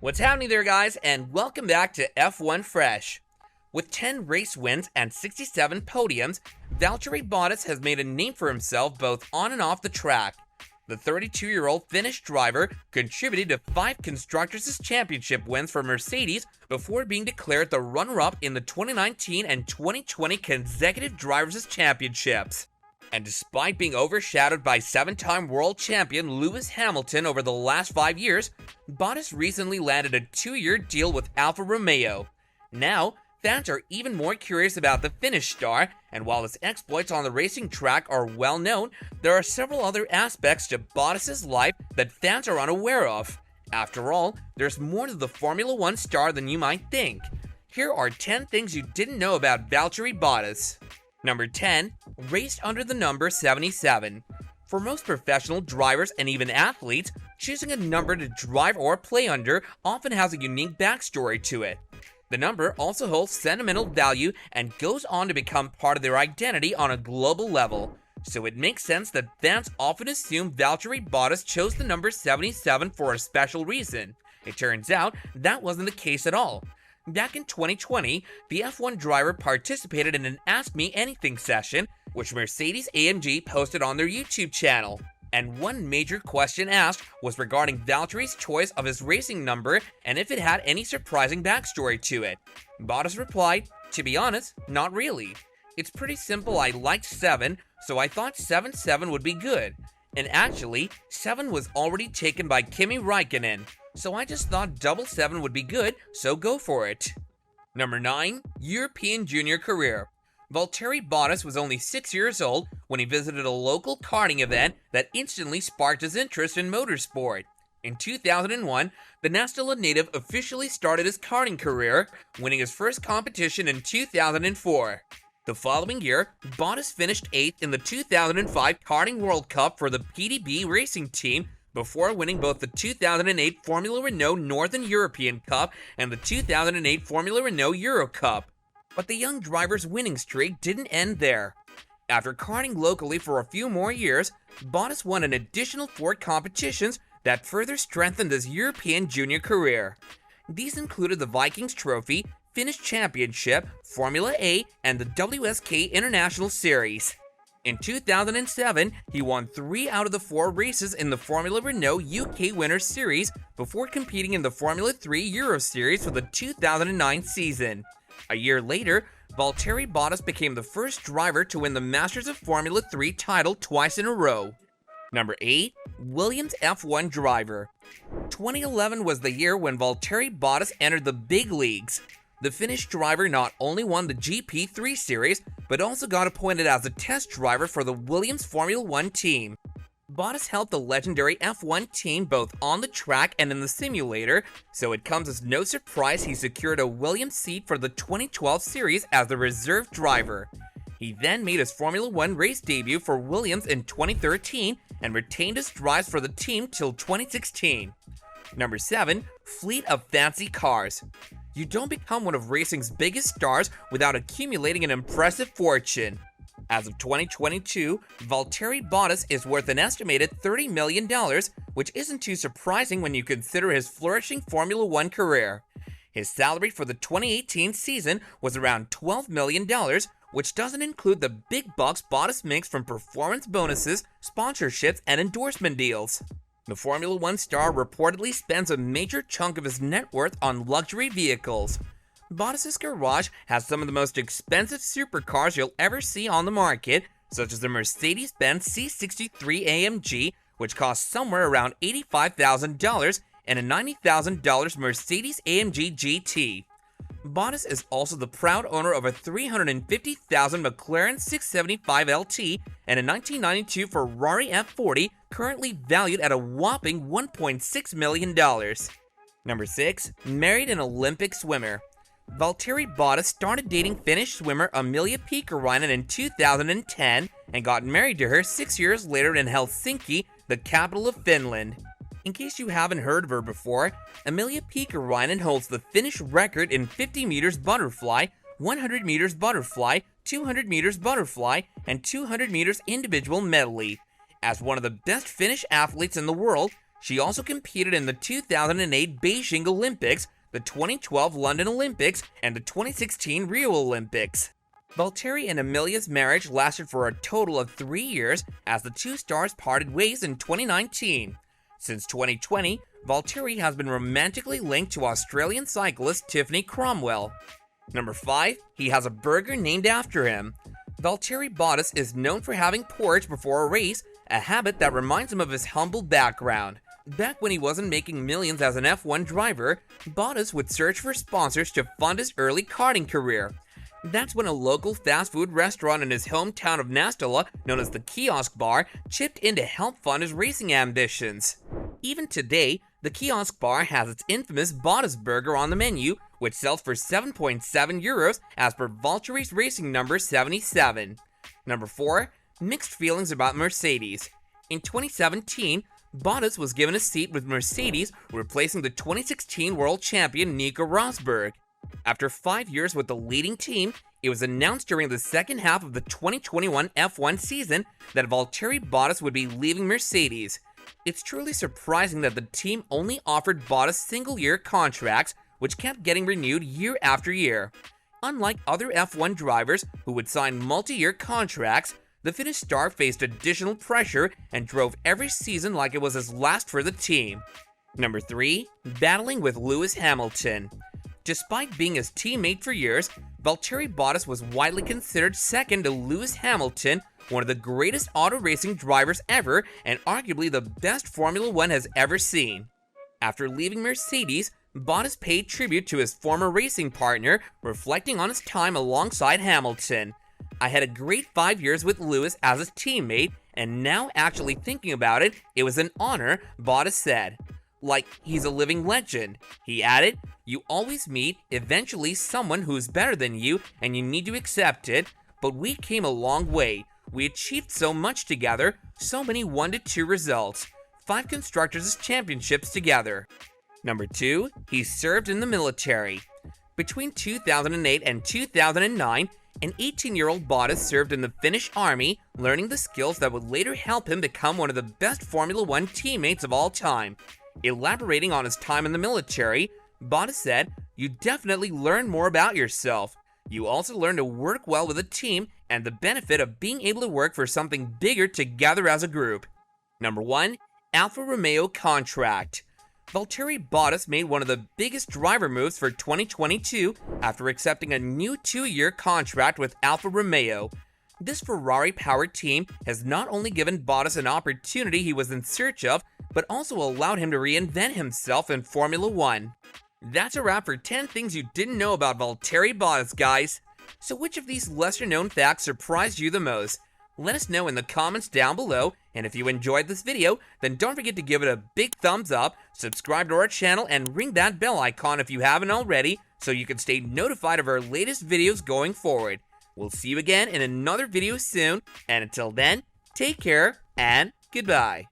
What's happening there, guys, and welcome back to F1 Fresh. With 10 race wins and 67 podiums, Valtteri Bottas has made a name for himself both on and off the track. The 32-year-old Finnish driver contributed to 5 Constructors' Championship wins for Mercedes before being declared the runner-up in the 2019 and 2020 consecutive Drivers' Championships. And despite being overshadowed by 7-time world champion Lewis Hamilton over the last 5 years, Bottas recently landed a 2-year deal with Alfa Romeo. Now, fans are even more curious about the Finnish star, and while his exploits on the racing track are well known, there are several other aspects to Bottas' life that fans are unaware of. After all, there's more to the Formula One star than you might think. Here are 10 things you didn't know about Valtteri Bottas. Number 10. Raced under the number 77. For most professional drivers and even athletes, choosing a number to drive or play under often has a unique backstory to it. The number also holds sentimental value and goes on to become part of their identity on a global level, so it makes sense that fans often assume Valtteri Bottas chose the number 77 for a special reason. It turns out that wasn't the case at all. Back in 2020, the F1 driver participated in an Ask Me Anything session, which Mercedes-AMG posted on their YouTube channel. And one major question asked was regarding Valtteri's choice of his racing number and if it had any surprising backstory to it. Bottas replied, "To be honest, not really. It's pretty simple. I liked 7, so I thought 7-7 would be good. And actually, 7 was already taken by Kimi Räikkönen, so I just thought 7 would be good, so go for it." Number 9. European Junior Career. Valtteri Bottas was only 6 years old when he visited a local karting event that instantly sparked his interest in motorsport. In 2001, the Nastila native officially started his karting career, winning his first competition in 2004. The following year, Bottas finished 8th in the 2005 Karting World Cup for the PDB racing team before winning both the 2008 Formula Renault Northern European Cup and the 2008 Formula Renault Euro Cup. But the young driver's winning streak didn't end there. After karting locally for a few more years, Bottas won an additional 4 competitions that further strengthened his European junior career. These included the Vikings Trophy, Finnish Championship, Formula A, and the WSK International Series. In 2007, he won 3 out of the 4 races in the Formula Renault UK Winners' Series before competing in the Formula 3 Euro Series for the 2009 season. A year later, Valtteri Bottas became the first driver to win the Masters of Formula 3 title twice in a row. Number 8. Williams F1 driver. 2011 was the year when Valtteri Bottas entered the big leagues. The Finnish driver not only won the GP3 series, but also got appointed as a test driver for the Williams Formula 1 team. Bottas helped the legendary F1 team both on the track and in the simulator, so it comes as no surprise he secured a Williams seat for the 2012 series as the reserve driver. He then made his Formula 1 race debut for Williams in 2013 and retained his drives for the team till 2016. Number 7. Fleet of fancy cars. You don't become one of racing's biggest stars without accumulating an impressive fortune. As of 2022, Valtteri Bottas is worth an estimated $30 million, which isn't too surprising when you consider his flourishing Formula One career. His salary for the 2018 season was around $12 million, which doesn't include the big bucks Bottas makes from performance bonuses, sponsorships, and endorsement deals. The Formula One star reportedly spends a major chunk of his net worth on luxury vehicles. Bottas' garage has some of the most expensive supercars you'll ever see on the market, such as the Mercedes-Benz C63 AMG, which costs somewhere around $85,000, and a $90,000 Mercedes-AMG GT. Bottas is also the proud owner of a $350,000 McLaren 675 LT and a 1992 Ferrari F40, currently valued at a whopping $1.6 million. Number 6. Married an Olympic swimmer. Valtteri Bottas started dating Finnish swimmer Emilia Pikkarainen in 2010 and got married to her 6 years later in Helsinki, the capital of Finland. In case you haven't heard of her before, Emilia Pikkarainen holds the Finnish record in 50 meters butterfly, 100 meters butterfly, 200 meters butterfly, and 200 meters individual medley. As one of the best Finnish athletes in the world, She also competed in the 2008 Beijing Olympics, the 2012 London Olympics, and the 2016 Rio Olympics. Valtteri and Emilia's marriage lasted for a total of 3 years as the two stars parted ways in 2019. Since 2020, Valtteri has been romantically linked to Australian cyclist Tiffany Cromwell. Number 5. He has a burger named after him. Valtteri Bottas is known for having porridge before a race, a habit that reminds him of his humble background. Back when he wasn't making millions as an F1 driver, Bottas would search for sponsors to fund his early karting career. That's when a local fast food restaurant in his hometown of Nastala, known as the Kiosk Bar, chipped in to help fund his racing ambitions. Even today, the Kiosk Bar has its infamous Bottas burger on the menu, which sells for 7.7 euros as per Valtteri's racing number 77. Number 4. Mixed feelings about Mercedes. In 2017, Bottas was given a seat with Mercedes, replacing the 2016 world champion Nico Rosberg. After 5 years with the leading team, it was announced during the second half of the 2021 F1 season that Valtteri Bottas would be leaving Mercedes. It's truly surprising that the team only offered Bottas single-year contracts, which kept getting renewed year after year. Unlike other F1 drivers who would sign multi-year contracts, the Finnish star faced additional pressure and drove every season like it was his last for the team. Number 3. Battling with Lewis Hamilton. Despite being his teammate for years, Valtteri Bottas was widely considered second to Lewis Hamilton, one of the greatest auto racing drivers ever and arguably the best Formula One has ever seen. After leaving Mercedes, Bottas paid tribute to his former racing partner, reflecting on his time alongside Hamilton. "I had a great 5 years with Lewis as his teammate, and now actually thinking about it, it was an honor," Bottas said. "Like, he's a living legend." He added, "You always meet, eventually, someone who's better than you, and you need to accept it, but we came a long way. We achieved so much together, so many 1-2 results, 5 Constructors' Championships together." Number 2. He served in the military. Between 2008 and 2009, an 18-year-old Bottas served in the Finnish army, learning the skills that would later help him become one of the best Formula One teammates of all time. Elaborating on his time in the military, Bottas said, "You definitely learn more about yourself. You also learn to work well with a team and the benefit of being able to work for something bigger together as a group." Number 1. Alfa Romeo contract. Valtteri Bottas made one of the biggest driver moves for 2022 after accepting a new 2-year contract with Alfa Romeo. This Ferrari-powered team has not only given Bottas an opportunity he was in search of, but also allowed him to reinvent himself in Formula One. That's a wrap for 10 things you didn't know about Valtteri Bottas, guys. So which of these lesser-known facts surprised you the most? Let us know in the comments down below, and if you enjoyed this video, then don't forget to give it a big thumbs up, subscribe to our channel, and ring that bell icon if you haven't already, so you can stay notified of our latest videos going forward. We'll see you again in another video soon, and until then, take care and goodbye.